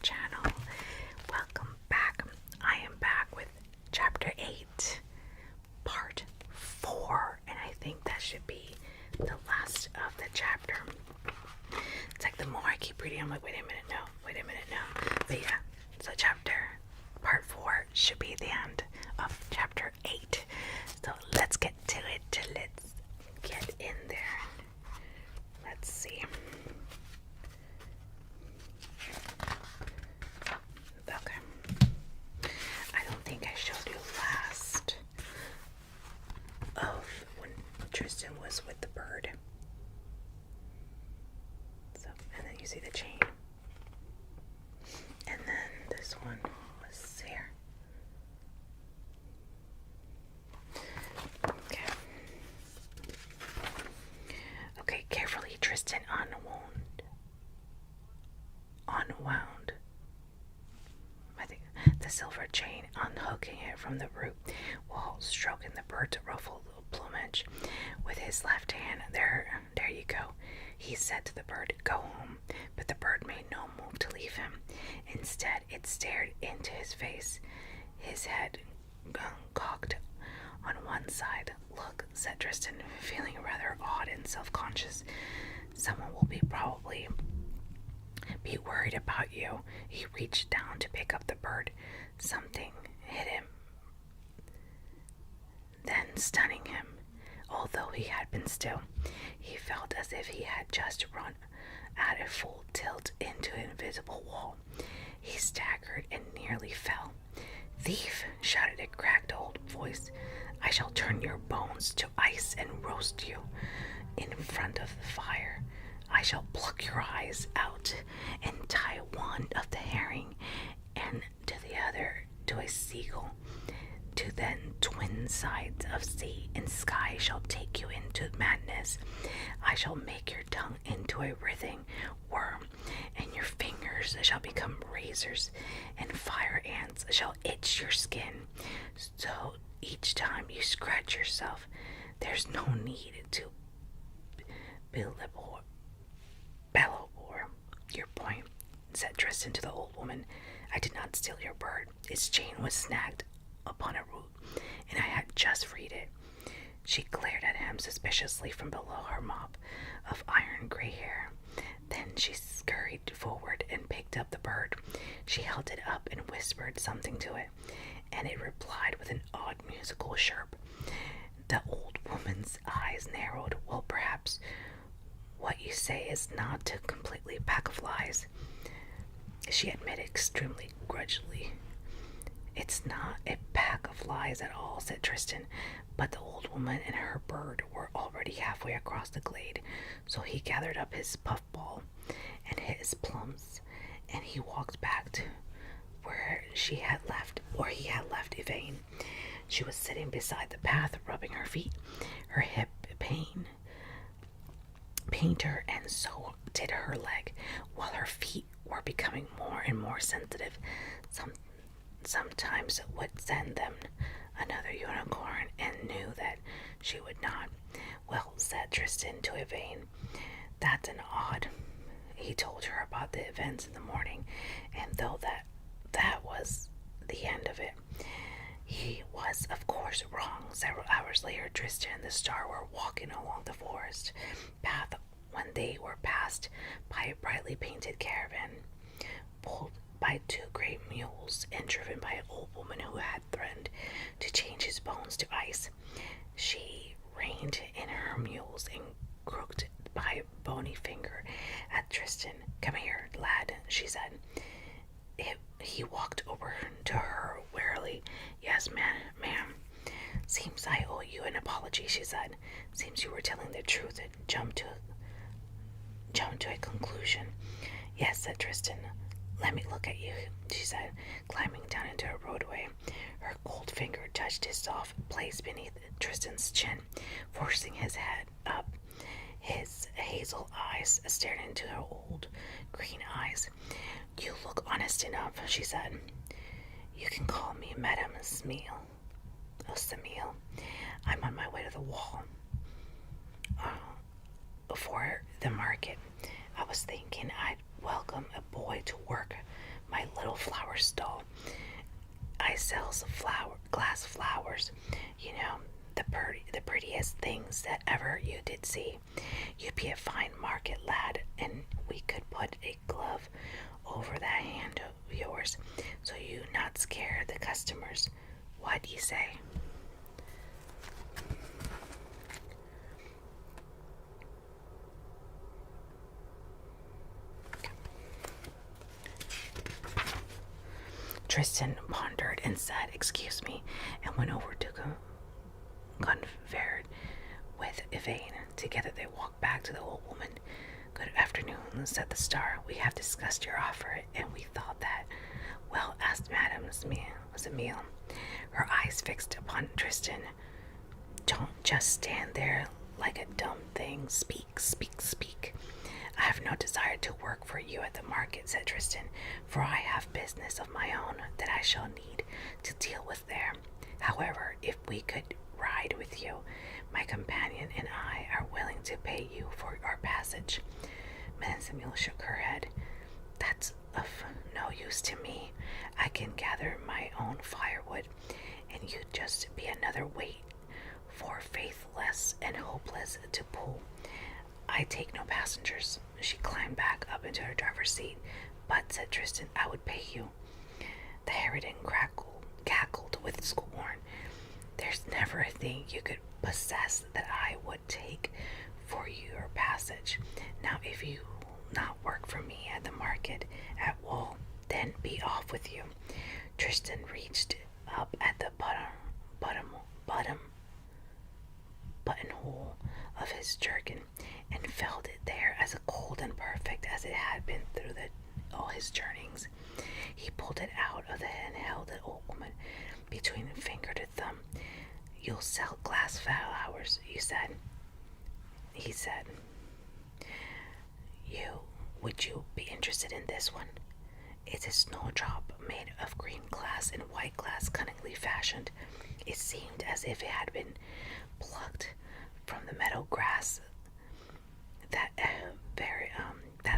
channel. Welcome back. I am back with chapter 8, part 4, and I think that should be the last of the chapter. It's like the more I keep reading, I'm like, wait a minute, no. But yeah, so part 4 should be the end of chapter 8. So let's get to it. Let's get in there. Let's see. Okay. I don't think I showed you last of when Tristan was with the bird. So, and then you see the chain. And then this one was here. Okay. Okay, carefully Tristan unwound I think the silver chain, unhooking it from the root while stroking the bird's ruffled plumage with his left hand. There you go, he said to the bird. Go home. But the bird made no move to leave him. Instead, it stared into his face, his head cocked on one side. Look, said Tristan, feeling rather odd and self-conscious. Someone will probably be worried about you. He reached down to pick up the bird. Something hit him, then stunning him. Although he had been still, he felt as if he had just run at a full tilt into an invisible wall. He staggered and nearly fell. Thief, shouted a cracked old voice. I shall turn your bones to ice and roast you in front of the fire. I shall pluck your eyes out and tie one of the herring and to the other to a seagull. To then twin sides of sea and sky shall take you into madness. I shall make your tongue into a writhing worm, and your fingers shall become razors, and fire ants shall itch your skin. So each time you scratch yourself, there's no need to bellabore your point, said Tristan to the old woman. I did not steal your bird. Its chain was snagged upon a root, and I had just freed it. She glared at him suspiciously from below her mop of iron gray hair. Then she scurried forward and picked up the bird. She held it up and whispered something to it, and it replied with an odd musical chirp. The old woman's eyes narrowed. Well, perhaps what you say is not a completely pack of lies, she admitted extremely grudgingly. It's not a pack of lies at all, said Tristan, but the old woman and her bird were already halfway across the glade, so he gathered up his puffball and his plums, and he walked back to where he had left Yvain. She was sitting beside the path, rubbing her feet. Her hip pained her, and so did her leg, while her feet were becoming more and more sensitive. Sometimes it would send them another unicorn, and knew that she would not. Well, said Tristan to Yvain, that's an odd. He told her about the events in the morning, and though that was the end of it, he was, of course, wrong. Several hours later, Tristan and the star were walking along the forest path when they were passed by a brightly painted caravan, pulled by 2 great mules and driven by an old woman who had threatened to change his bones to ice. She reined in her mules and crooked by a bony finger at Tristan. Come here, lad, she said. He walked over to her warily. Yes, ma'am. Seems I owe you an apology, she said. Seems you were telling the truth and jumped to a conclusion. Yes, said Tristan. Let me look at you, she said, climbing down into a roadway. Her cold finger touched his soft place beneath Tristan's chin, forcing his head up. His hazel eyes stared into her old green eyes. You look honest enough, she said. You can call me Madame Smile. Oh, Samil. I'm on my way to the wall. For the market. I was thinking I'd welcome a boy to work my little flower stall. I sells glass flowers, you know, the prettiest things that ever you did see. You'd be a fine market lad, and we could put a glove over that hand of yours, so you not scare the customers. What do you say? Tristan pondered and said, "Excuse me," and went over to conferred with Yvain. Together they walked back to the old woman. "Good afternoon," said the star. "We have discussed your offer, and we thought that." "Well," asked Madame Emile, her eyes fixed upon Tristan. "Don't just stand there like a dumb thing. Speak, speak, speak." "I have no desire to work for you at the market," said Tristan, "for I have business of my own that I shall need to deal with there. However, if we could ride with you, my companion and I are willing to pay you for our passage." Madame Emile shook her head. "That's of no use to me. I can gather my own firewood, and you'd just be another weight for faithless and hopeless to pull. I take no passengers." She climbed back up into her driver's seat. "But," said Tristan, "I would pay you." The harridan cackled with scorn. "There's never a thing you could possess that I would take for your passage. Now, if you not work for me at the market at Wall, then be off with you." Tristan reached up at the buttonhole of his jerkin and felt it there as cold and perfect as it had been through all his journeyings. He pulled it out of the and held the old woman between finger to thumb. "You'll sell glass flowers, you said," he said. Would you be interested in this one?" "It's a snowdrop made of green glass and white glass, cunningly fashioned. It seemed as if it had been plucked from the meadow grass that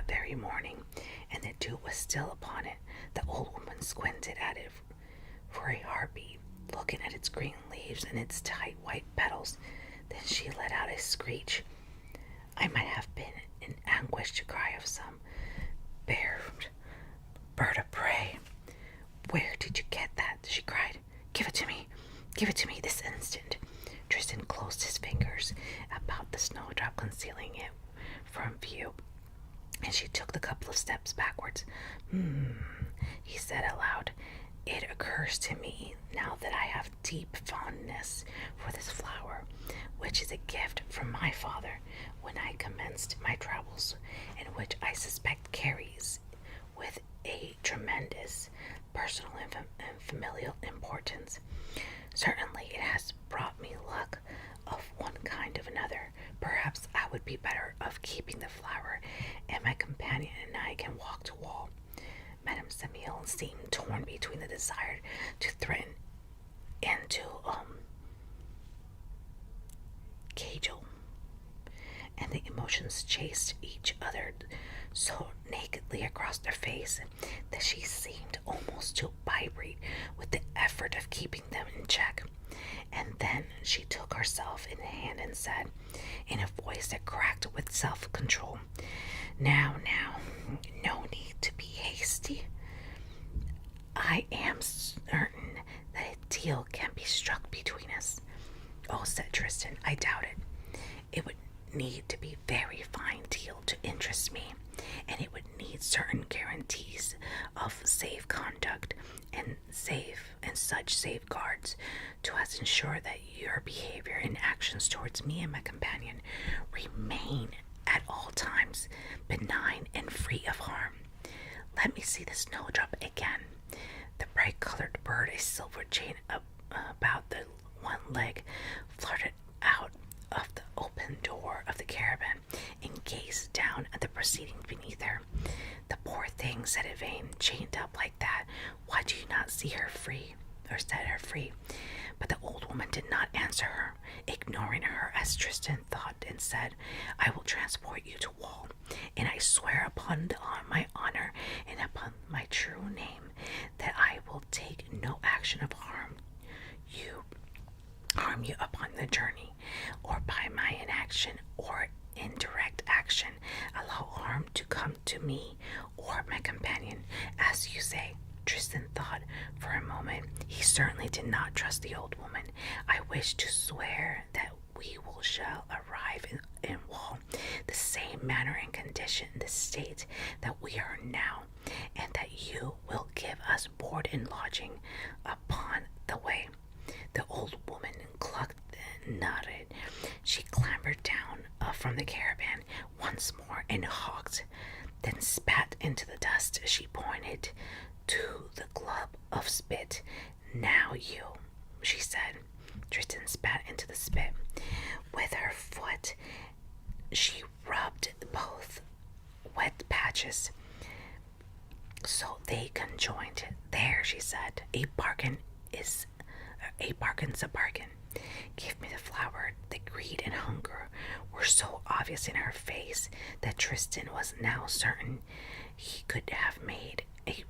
very morning, and the dew was still upon it." The old woman squinted at it for a heartbeat, looking at its green leaves and its tight white petals. Then she let out a screech. I might have been in anguish to cry of some bird of prey. "Where did you get that?" she cried. "Give it to me. Give it to me this instant." Tristan closed his fingers about the snowdrop, concealing it from view, and she took the couple of steps backwards. He said aloud. "It occurs to me now that I have deep fondness for this flower, which is a gift from my father when I commenced my travels, and which I suspect carries with a tremendous personal and familial importance. Certainly it has brought me luck of one kind of another. Perhaps I would be better off keeping the flower, and my companion and I can walk to Wall." Madame Emile seemed torn between the desire to threaten and to cajole, and the emotions chased each other so nakedly across her face that she seemed almost to vibrate with the effort of keeping them in check. And then she took herself in hand and said, in a voice that cracked with self-control, Now, no need to be hasty. I am certain that a deal can be struck between us." "Oh," said Tristan, "I doubt it. It would need to be a very fine deal to interest me, and it would need certain guarantees of safe conduct and such safeguards to as ensure that your behavior and actions towards me and my companion remain at all times benign and free of harm. Let me see the snowdrop again." The bright-colored bird, a silver chain about the one leg, fluttered out of the open door of the caravan and gazed down at the proceedings beneath her. "The poor thing," said Yvain, "chained up like that. Why do you not see her free, or set her free?" But the old woman did not answer her, ignoring her as Tristan thought, and said, "I will transport you to Wall, and I swear upon my honor and upon my true name, that I will take no action of you harm you upon the journey, or by my inaction or indirect action allow harm to come to me or my companion, as you say. Tristan thought for a moment. He certainly did not trust the old woman. I wish to swear that we shall arrive in Wall the same manner and condition, the state that we are now, and that you will give us board and lodging upon the way. The old woman clucked and nodded. She clambered down from the caravan once more and honked, then spat into the dust. She pointed to the glove of spit. Now you, she said. Tristan spat into the spit. With her foot, she rubbed both wet patches so they conjoined. There, she said, a bargain's a bargain. Give me the flour. The greed and hunger were so obvious in her face that Tristan was now certain he could have made a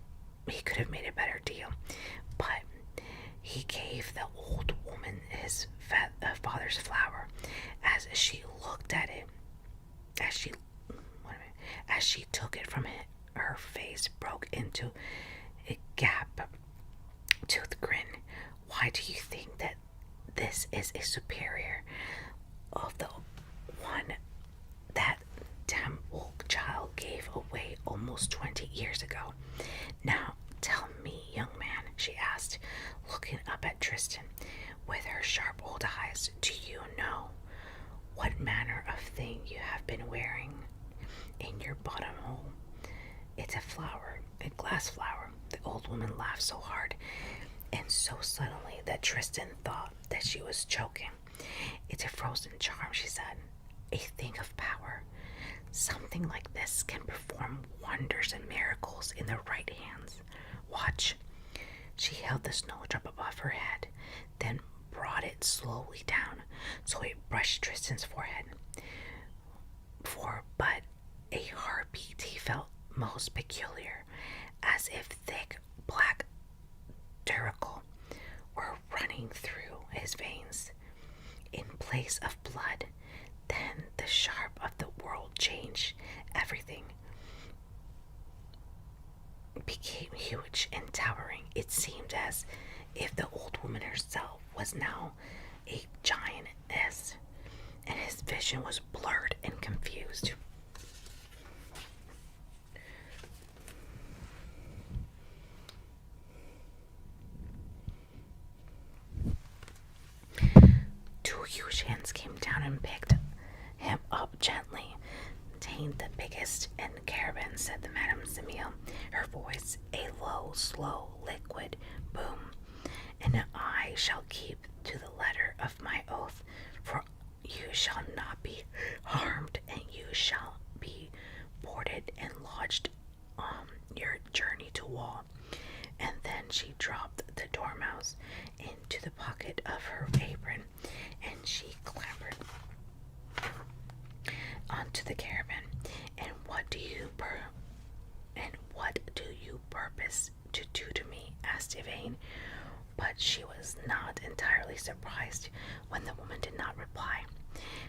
better deal. But he gave the old woman his father's flour. As she looked at it, as she took it from it, her face broke into a gap-toothed grin. Why do you think that this is a superior of the one that temple child gave away almost 20 years ago? Now, tell me, young man, she asked, looking up at Tristan with her sharp old eyes, do you know what manner of thing you have been wearing in your buttonhole? It's a flower, a glass flower. The old woman laughed so hard and so suddenly that Tristan thought that she was choking. It's a frozen charm, she said, a thing of power. Something like this can perform wonders and miracles in the right hands. Watch. She held the snowdrop above her head, then brought it slowly down so it brushed Tristan's forehead. For but a heartbeat he felt most peculiar, as if thick black turtle were running through his veins. In place of blood, then the sharp of the world changed. Everything became huge and towering. It seemed as if the old woman herself was now a giantess, and his vision was blurred and confused. Two huge hands came down and picked him up gently. "Tain't the biggest in the caravan," said the Madame Semille, her voice a low, slow, liquid boom. "And I shall keep to the letter of my oath, for you shall not be harmed, and you shall be boarded and lodged on your journey to Wall." And then she dropped the dormouse into the pocket of her apron, and she clambered onto the caravan. And what do you purpose to do to me?" asked Yvain. But she was not entirely surprised when the woman did not reply.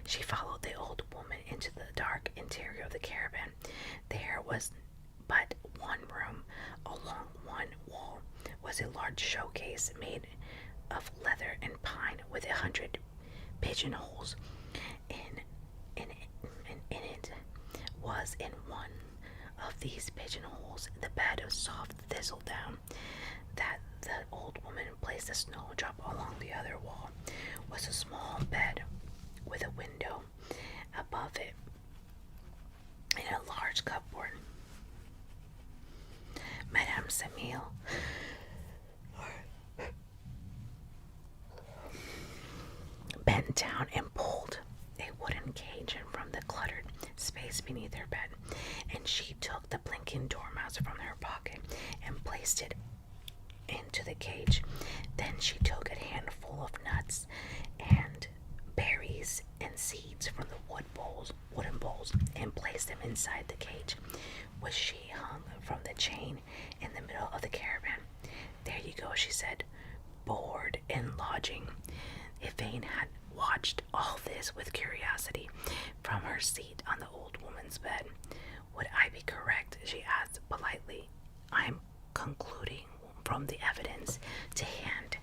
She followed the old woman into the dark interior of the caravan. There was but one room. Along one wall was a large showcase made of leather and pine with 100 pigeonholes. In it was in one of these pigeonholes the bed of soft thistledown. That the old woman placed a snowdrop along the other wall was a small bed with a window above it and a large cupboard. Madame Semille bent down and pulled a wooden cage from the cluttered space beneath her bed, and she took the blinking dormouse from her pocket and placed it into the cage. Then she took a handful of nuts and berries and seeds from the wooden bowls and placed them inside the cage. which she hung from the chain in the middle of the caravan. "There you go," she said, "board and lodging." Yvain had watched all this with curiosity from her seat on the old woman's bed. "Would I be correct?" she asked politely. "I'm concluding from the evidence to hand,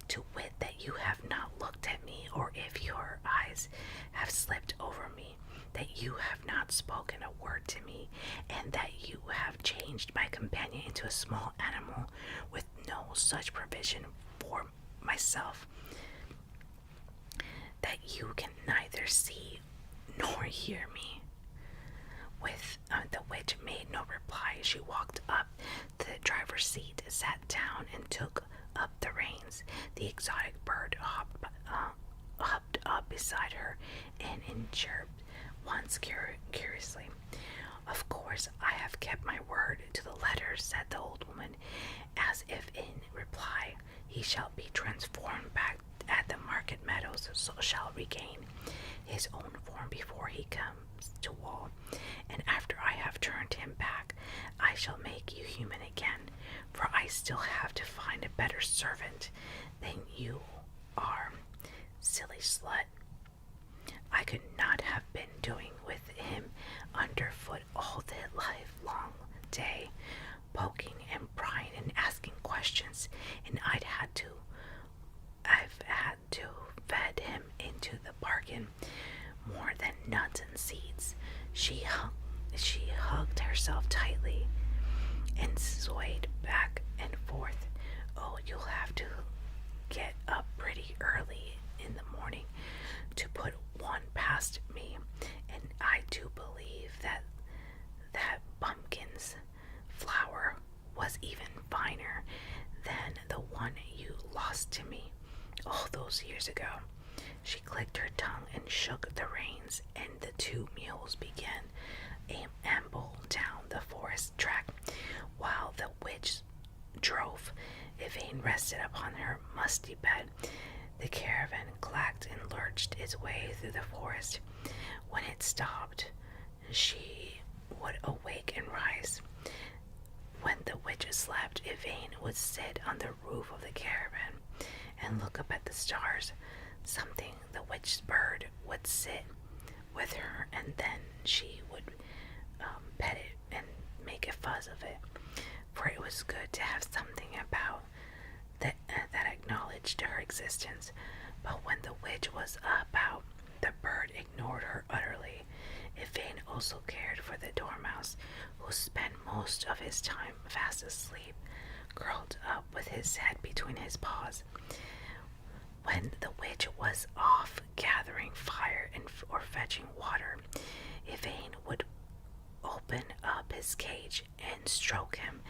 to wit, that you have not looked at me, or if your eyes have slipped over me, that you have not spoken a word to me, and that you have changed my companion into a small animal with no such provision for myself, that you can neither see nor hear me." The witch made no reply. She walked up to the driver's seat, sat down, and took up the reins. The exotic bird hopped up beside her and chirped once curiously. "Of course, I have kept my word to the letter," said the old woman, as if in reply. "He shall be transformed back at the market meadows, so shall regain his own form before he comes to wall. And after I have turned him back, I shall make you human again, for I still have to find a better servant than you are, silly slut." I could not have been doing with him underfoot all the livelong day, poking and prying and asking questions, and I've had to fed him into the bargain more than nuts and seeds. She hugged herself tightly and swayed back and forth. "Oh, you'll have to get up pretty early in the morning to put one past me, and I do believe that pumpkin's flower was even finer than the one you lost to me all those years ago." She clicked her tongue and shook the reins, and the two mules began a amble down the forest track, while the witch drove. Yvain rested upon her musty bed. The caravan clacked and lurched its way through the forest. When it stopped, she would awake and rise. When the witch slept, Yvain would sit on the roof of the caravan and look up at the stars. Something, the witch's bird, would sit with her, and then she would pet it and make a fuss of it, for it was good to have something about that acknowledged her existence. But when the witch was about, the bird ignored her utterly. Yvain also cared for the dormouse, who spent most of his time fast asleep, curled up with his head between his paws. When the witch was off gathering fire or fetching water, Yvain would open up his cage and stroke him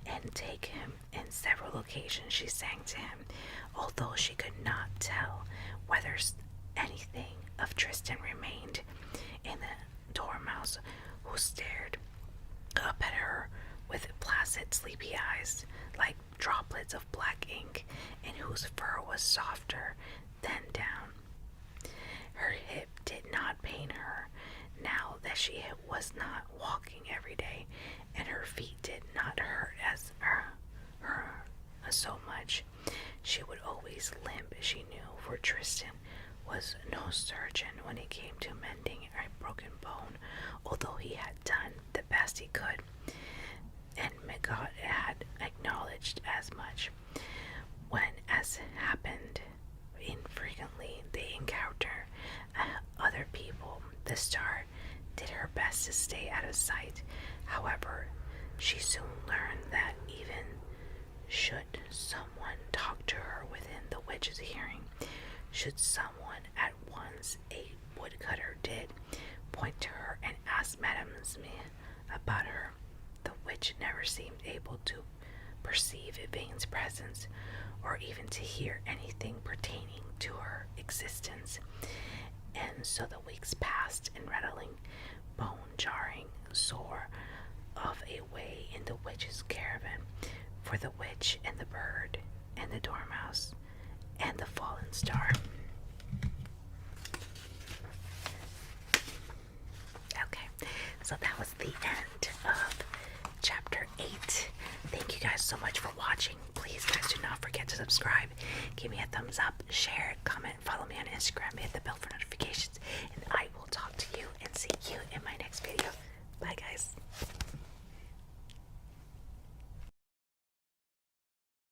and take him. In several occasions she sang to him, although she could not tell whether anything of Tristan remained in the dormouse, who stared up at her with placid, sleepy eyes like droplets of black ink, and whose fur was softer than down. Her hip did not pain her, now that she was not walking every day, and her feet did not hurt as her so much. She would always limp, she knew, for Tristan was no surgeon when it came to mending a broken bone, although he had done the best he could, and God had acknowledged as much. When, as happened infrequently, they encounter other people, the star did her best to stay out of sight. However, she soon learned that even should someone talk to her within the witch's hearing, should someone at once, a woodcutter did, point to her and ask Madame Smith about her, the witch never seemed able to perceive Yvain's presence, or even to hear anything pertaining to her existence. And so the weeks passed in rattling, bone-jarring sore of a way in the witch's caravan, for the witch and the bird and the dormouse and the fallen star. Okay, so that was the end of so much for watching. Please, guys, do not forget to subscribe. Give me a thumbs up, share, comment, follow me on Instagram, hit the